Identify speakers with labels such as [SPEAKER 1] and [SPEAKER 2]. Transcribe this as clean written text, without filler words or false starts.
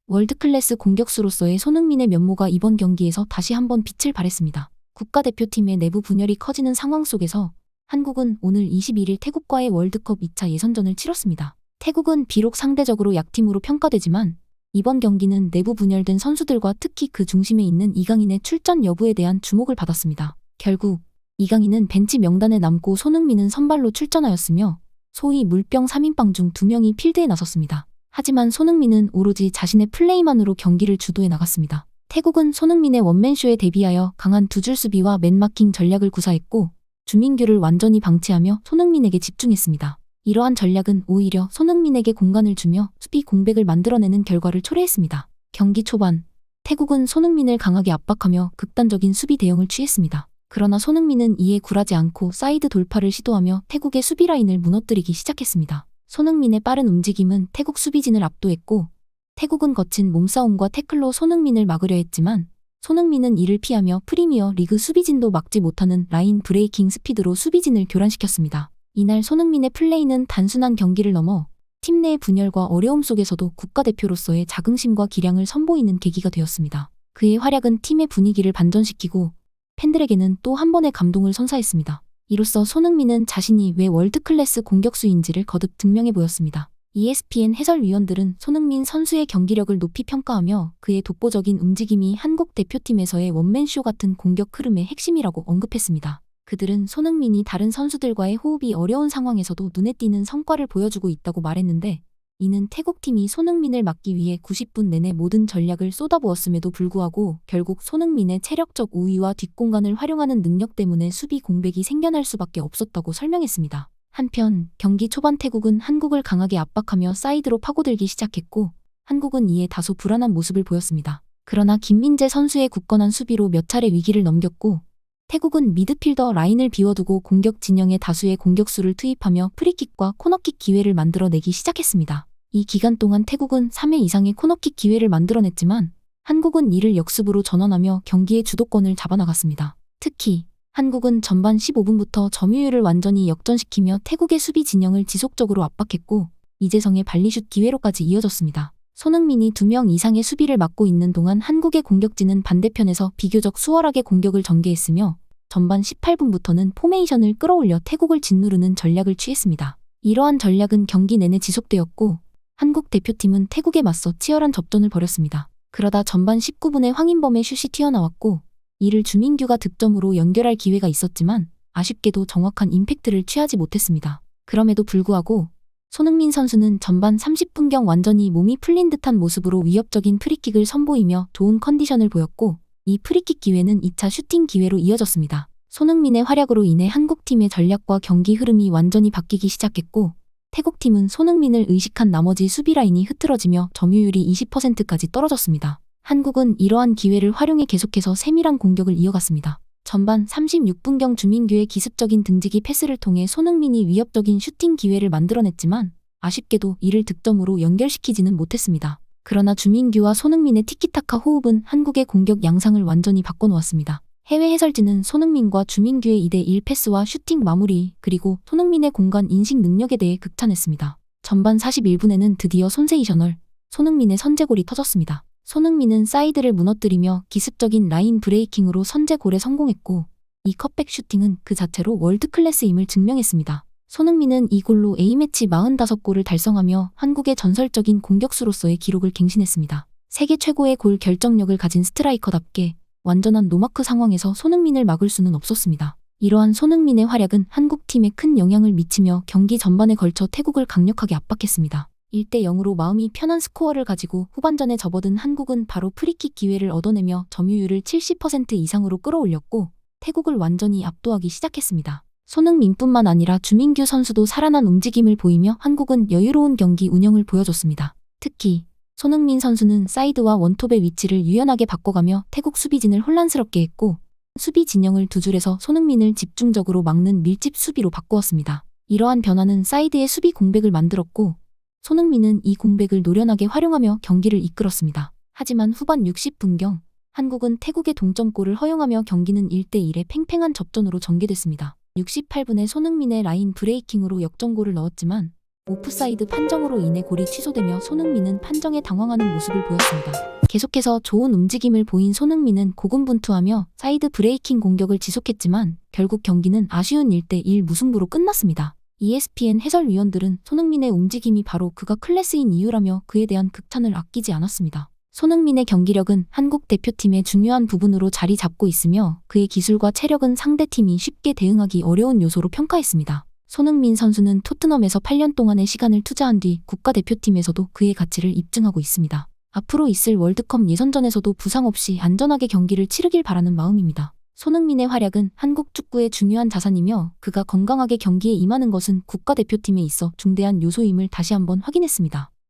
[SPEAKER 1] 월드클래스 공격수로서의 손흥민의 면모가 이번 경기에서 다시 한번 빛을 발했습니다. 국가대표팀의 내부 분열이 커지는 상황 속에서 한국은 오늘 21일 태국과의 월드컵 2차 예선전을 치렀습니다. 태국은 비록 상대적으로 약팀으로 평가되지만 이번 경기는 내부 분열된 선수들과 특히 그 중심에 있는 이강인의 출전 여부에 대한 주목을 받았습니다. 결국 이강인은 벤치 명단에 남고 손흥민은 선발로 출전하였으며 소위 물병 3인방 중 2명이 필드에 나섰습니다. 하지만 손흥민은 오로지 자신의 플레이만으로 경기를 주도해 나갔습니다. 태국은 손흥민의 원맨쇼에 대비하여 강한 두 줄 수비와 맨마킹 전략을 구사했고 주민규를 완전히 방치하며 손흥민에게 집중했습니다. 이러한 전략은 오히려 손흥민에게 공간을 주며 수비 공백을 만들어내는 결과를 초래했습니다. 경기 초반 태국은 손흥민을 강하게 압박하며 극단적인 수비 대응을 취했습니다. 그러나 손흥민은 이에 굴하지 않고 사이드 돌파를 시도하며 태국의 수비 라인을 무너뜨리기 시작했습니다. 손흥민의 빠른 움직임은 태국 수비진을 압도했고 태국은 거친 몸싸움과 태클로 손흥민을 막으려 했지만 손흥민은 이를 피하며 프리미어 리그 수비진도 막지 못하는 라인 브레이킹 스피드로 수비진을 교란시켰습니다. 이날 손흥민의 플레이는 단순한 경기를 넘어 팀 내의 분열과 어려움 속에서도 국가대표로서의 자긍심과 기량을 선보이는 계기가 되었습니다. 그의 활약은 팀의 분위기를 반전시키고 팬들에게는 또 한 번의 감동을 선사했습니다. 이로써 손흥민은 자신이 왜 월드클래스 공격수인지를 거듭 증명해 보였습니다. ESPN 해설위원들은 손흥민 선수의 경기력을 높이 평가하며 그의 독보적인 움직임이 한국 대표팀에서의 원맨쇼 같은 공격 흐름의 핵심이라고 언급했습니다. 그들은 손흥민이 다른 선수들과의 호흡이 어려운 상황에서도 눈에 띄는 성과를 보여주고 있다고 말했는데 이는 태국팀이 손흥민을 막기 위해 90분 내내 모든 전략을 쏟아부었음에도 불구하고 결국 손흥민의 체력적 우위와 뒷공간을 활용하는 능력 때문에 수비 공백이 생겨날 수밖에 없었다고 설명했습니다. 한편 경기 초반 태국은 한국을 강하게 압박하며 사이드로 파고들기 시작했고 한국은 이에 다소 불안한 모습을 보였습니다. 그러나 김민재 선수의 굳건한 수비로 몇 차례 위기를 넘겼고 태국은 미드필더 라인을 비워두고 공격 진영에 다수의 공격수를 투입하며 프리킥과 코너킥 기회를 만들어내기 시작했습니다. 이 기간 동안 태국은 3회 이상의 코너킥 기회를 만들어냈지만 한국은 이를 역습으로 전환하며 경기의 주도권을 잡아나갔습니다. 특히 한국은 전반 15분부터 점유율을 완전히 역전시키며 태국의 수비 진영을 지속적으로 압박했고 이재성의 발리슛 기회로까지 이어졌습니다. 손흥민이 2명 이상의 수비를 맡고 있는 동안 한국의 공격진은 반대편에서 비교적 수월하게 공격을 전개했으며 전반 18분부터는 포메이션을 끌어올려 태국을 짓누르는 전략을 취했습니다. 이러한 전략은 경기 내내 지속되었고 한국 대표팀은 태국에 맞서 치열한 접전을 벌였습니다. 그러다 전반 19분에 황인범의 슛이 튀어나왔고 이를 주민규가 득점으로 연결할 기회가 있었지만 아쉽게도 정확한 임팩트를 취하지 못했습니다. 그럼에도 불구하고 손흥민 선수는 전반 30분경 완전히 몸이 풀린 듯한 모습으로 위협적인 프리킥을 선보이며 좋은 컨디션을 보였고 이 프리킥 기회는 2차 슈팅 기회로 이어졌습니다. 손흥민의 활약으로 인해 한국팀의 전략과 경기 흐름이 완전히 바뀌기 시작했고 태국팀은 손흥민을 의식한 나머지 수비 라인이 흐트러지며 점유율이 20%까지 떨어졌습니다. 한국은 이러한 기회를 활용해 계속해서 세밀한 공격을 이어갔습니다. 전반 36분경 주민규의 기습적인 등지기 패스를 통해 손흥민이 위협적인 슈팅 기회를 만들어냈지만 아쉽게도 이를 득점으로 연결시키지는 못했습니다. 그러나 주민규와 손흥민의 티키타카 호흡은 한국의 공격 양상을 완전히 바꿔놓았습니다. 해외 해설진은 손흥민과 주민규의 2대1 패스와 슈팅 마무리 그리고 손흥민의 공간 인식 능력에 대해 극찬했습니다. 전반 41분에는 드디어 손세이셔널 손흥민의 선제골이 터졌습니다. 손흥민은 사이드를 무너뜨리며 기습적인 라인 브레이킹으로 선제골에 성공했고 이 컷백 슈팅은 그 자체로 월드클래스임을 증명했습니다. 손흥민은 이 골로 A매치 45골을 달성하며 한국의 전설적인 공격수로서의 기록을 갱신했습니다. 세계 최고의 골 결정력을 가진 스트라이커답게 완전한 노마크 상황에서 손흥민을 막을 수는 없었습니다. 이러한 손흥민의 활약은 한국팀에 큰 영향을 미치며 경기 전반에 걸쳐 태국을 강력하게 압박했습니다. 1대0으로 마음이 편한 스코어를 가지고 후반전에 접어든 한국은 바로 프리킥 기회를 얻어내며 점유율을 70% 이상으로 끌어올렸고 태국을 완전히 압도하기 시작했습니다. 손흥민뿐만 아니라 주민규 선수도 살아난 움직임을 보이며 한국은 여유로운 경기 운영을 보여줬습니다. 특히 손흥민 선수는 사이드와 원톱의 위치를 유연하게 바꿔가며 태국 수비진을 혼란스럽게 했고 수비 진영을 두 줄에서 손흥민을 집중적으로 막는 밀집 수비로 바꾸었습니다. 이러한 변화는 사이드의 수비 공백을 만들었고 손흥민은 이 공백을 노련하게 활용하며 경기를 이끌었습니다. 하지만 후반 60분경 한국은 태국의 동점골을 허용하며 경기는 1대1의 팽팽한 접전으로 전개됐습니다. 68분에 손흥민의 라인 브레이킹으로 역전골을 넣었지만 오프사이드 판정으로 인해 골이 취소되며 손흥민은 판정에 당황하는 모습을 보였습니다. 계속해서 좋은 움직임을 보인 손흥민은 고군분투하며 사이드 브레이킹 공격을 지속했지만 결국 경기는 아쉬운 1대1 무승부로 끝났습니다. ESPN 해설위원들은 손흥민의 움직임이 바로 그가 클래스인 이유라며 그에 대한 극찬을 아끼지 않았습니다. 손흥민의 경기력은 한국 대표팀의 중요한 부분으로 자리 잡고 있으며 그의 기술과 체력은 상대팀이 쉽게 대응하기 어려운 요소로 평가했습니다. 손흥민 선수는 토트넘에서 8년 동안의 시간을 투자한 뒤 국가대표팀에서도 그의 가치를 입증하고 있습니다. 앞으로 있을 월드컵 예선전에서도 부상 없이 안전하게 경기를 치르길 바라는 마음입니다. 손흥민의 활약은 한국 축구의 중요한 자산이며 그가 건강하게 경기에 임하는 것은 국가대표팀에 있어 중대한 요소임을 다시 한번 확인했습니다.